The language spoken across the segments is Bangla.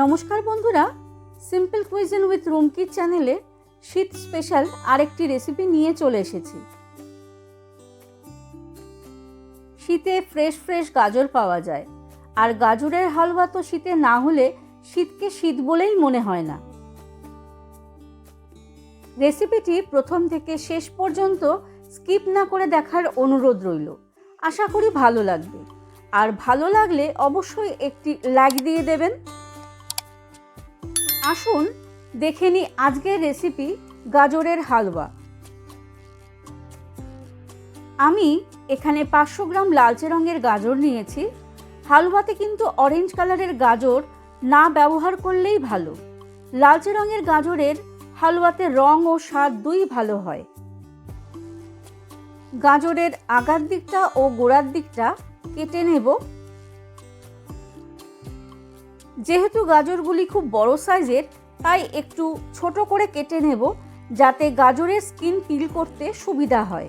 নমস্কার বন্ধুরা, সিম্পল কুইজিন উইথ রুমকি চ্যানেলে শীত স্পেশাল আরেকটি রেসিপি নিয়ে চলে এসেছি। শীতে ফ্রেশ ফ্রেশ গাজর পাওয়া যায়, আর গাজরের হালুয়া তো শীতে না হলে শীতকে শীত বলেই মনে হয় না। রেসিপিটি প্রথম থেকে শেষ পর্যন্ত স্কিপ না করে দেখার অনুরোধ রইল। আশা করি ভালো লাগবে, আর ভালো লাগলে অবশ্যই একটি লাইক দিয়ে দেবেন। আসুন দেখে নিই আজকের রেসিপি গাজরের হালুয়া। আমি এখানে 500 গ্রাম লালচে রঙের গাজর নিয়েছি। হালুয়াতে কিন্তু অরেঞ্জ কালারের গাজর না ব্যবহার করলেই ভালো। লালচে রঙের গাজরের হালুয়াতে রং ও স্বাদ দুই ভালো হয়। গাজরের আগার দিকটা ও গোড়ার দিকটা কেটে নেব। যেহেতু গাজরগুলি খুব বড় সাইজের, তাই একটু ছোট করে কেটে নেব, যাতে গাজরের স্কিন পিল করতে সুবিধা হয়।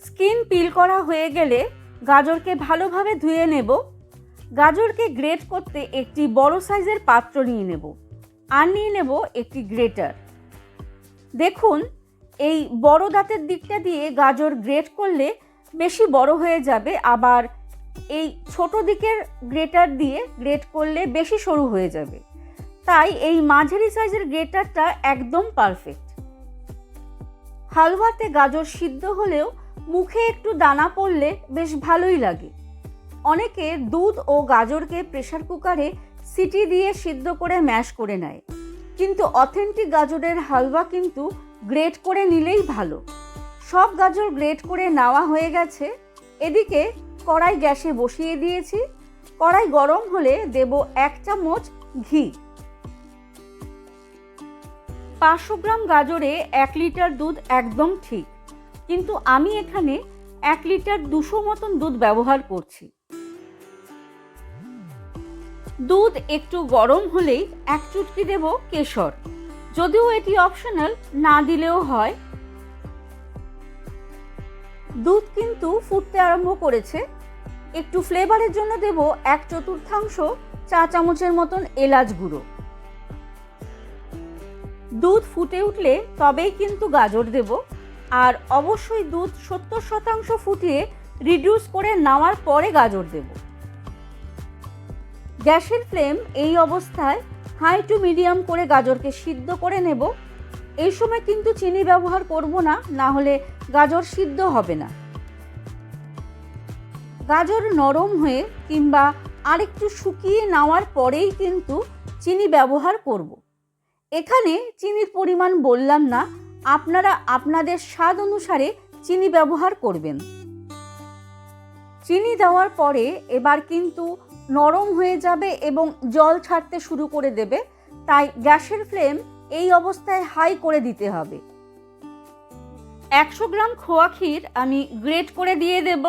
স্কিন পিল করা হয়ে গেলে গাজরকে ভালোভাবে ধুয়ে নেব। গাজরকে গ্রেট করতে একটি বড় সাইজের পাত্র নিয়ে নেব, আর নিয়ে নেব একটি গ্রেটার। দেখুন, এই বড় দাঁতের দিকটা দিয়ে গাজর গ্রেট করলে বেশি বড় হয়ে যাবে, আবার এই ছোট দিকের গ্রেটার দিয়ে গ্রেট করলে বেশি সরু হয়ে যাবে। তাই এই মাঝারি সাইজের গ্রেটারটা একদম পারফেক্ট। হালুয়াতে গাজর সিদ্ধ হলেও মুখে একটু দানা পড়লে বেশ ভালোই লাগে। অনেকে দুধ ও গাজরকে প্রেসার কুকারে সিটি দিয়ে সিদ্ধ করে ম্যাশ করে নেয়, কিন্তু অথেন্টিক গাজরের হালুয়া কিন্তু গ্রেট করে নিলেই ভালো। সব গাজর গ্রেট করে নেওয়া হয়ে গেছে। এদিকে কড়াই গ্যাসে বসিয়ে দিয়েছি। কড়াই গরম হলে দেব 1 চামচ ঘি। 500 গ্রাম গাজরে 1 লিটার দুধ একদম ঠিক, কিন্তু আমি এখানে 1 লিটার 200 মতন দুধ ব্যবহার করছি। দুধ একটু গরম হলেই 1 চুটকি দেব কেশর, যদিও এটি অপশনাল, না দিলেও হয়। দুধ কিন্তু ফুটতে আরম্ভ করেছে। একটু ফ্লেভারের জন্য দেব 1/4 চা চামচের মতন এলাচ গুঁড়ো। দুধ ফুটে উঠলে তবেই কিন্তু গাজর দেব, আর অবশ্যই দুধ 70% ফুটিয়ে রিডিউস করে নেওয়ার পরে গাজর দেব। গ্যাসের ফ্লেম এই অবস্থায় হাই টু মিডিয়াম করে গাজরকে সিদ্ধ করে নেব। এই সময় কিন্তু চিনি ব্যবহার করব না, না হলে গাজর সিদ্ধ হবে না। গাজর নরম হয়ে কিংবা আরেকটু শুকিয়ে নেওয়ার পরেই কিন্তু চিনি ব্যবহার করব। এখানে চিনির পরিমাণ বললাম না, আপনারা আপনাদের স্বাদ অনুসারে চিনি ব্যবহার করবেন। চিনি দেওয়ার পরে এবার কিন্তু নরম হয়ে যাবে এবং জল ছাড়তে শুরু করে দেবে, তাই গ্যাসের ফ্লেম এই অবস্থায় হাই করে দিতে হবে। 100 গ্রাম খোয়া ক্ষীর আমি গ্রেট করে দিয়ে দেব।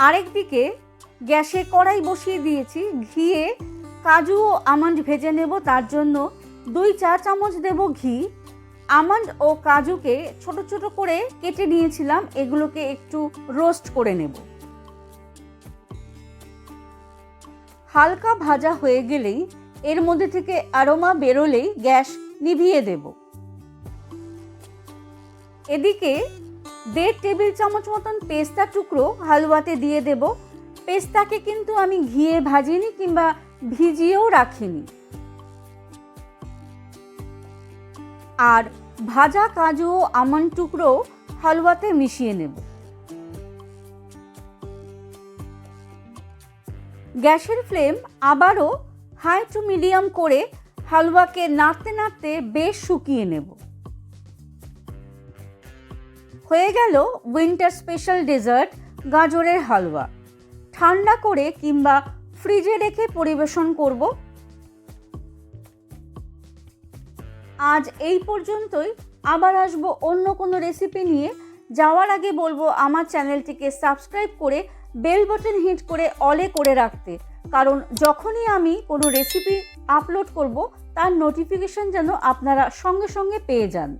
আরেকদিকে গ্যাসে কড়াই বসিয়ে দিয়েছি। ঘিয়ে কাজু ও আমন্ড ভেজে নেব, তার জন্য 2 চা চামচ দেব ঘি। আমন্ড ও কাজুকে ছোট ছোট করে কেটে নিয়েছিলাম, এগুলোকে একটু রোস্ট করে নেব। হালকা ভাজা হয়ে গেলেই এর মধ্যে থেকে অ্যারোমা বেরোলেই গ্যাস নিভিয়ে দেব। এদিকে 1.5 টেবিল চামচ মতন পেস্তা টুকরো হালুয়াতে দিয়ে দেব। পেস্তাকে কিন্তু আমি ঘিয়ে ভাজিনি কিংবা ভিজিয়েও রাখিনি। আর ভাজা কাজু ও আমন্ড টুকরো হালুয়াতে মিশিয়ে নেব। গ্যাসের ফ্লেম আবারও হাই টু মিডিয়াম করে হালুয়াকে নাড়তে নাড়তে বেশ শুকিয়ে নেব। হয়ে গেল উইন্টার স্পেশাল ডেজার্ট গাজরের হালুয়া। ঠান্ডা করে কিংবা ফ্রিজে রেখে পরিবেশন করব। আজ এই পর্যন্তই। আবার আসবো অন্য কোনো রেসিপি নিয়ে। যাওয়ার আগে বলবো আমার চ্যানেলটিকে সাবস্ক্রাইব করে বেল বাটন হিট করে অলে করে রাখতে, কারণ যখনই আমি কোনো রেসিপি আপলোড করব তার নোটিফিকেশন যেন আপনারা সঙ্গে সঙ্গে পেয়ে যান।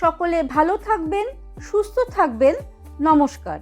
সকলে ভালো থাকবেন, সুস্থ থাকবেন। নমস্কার।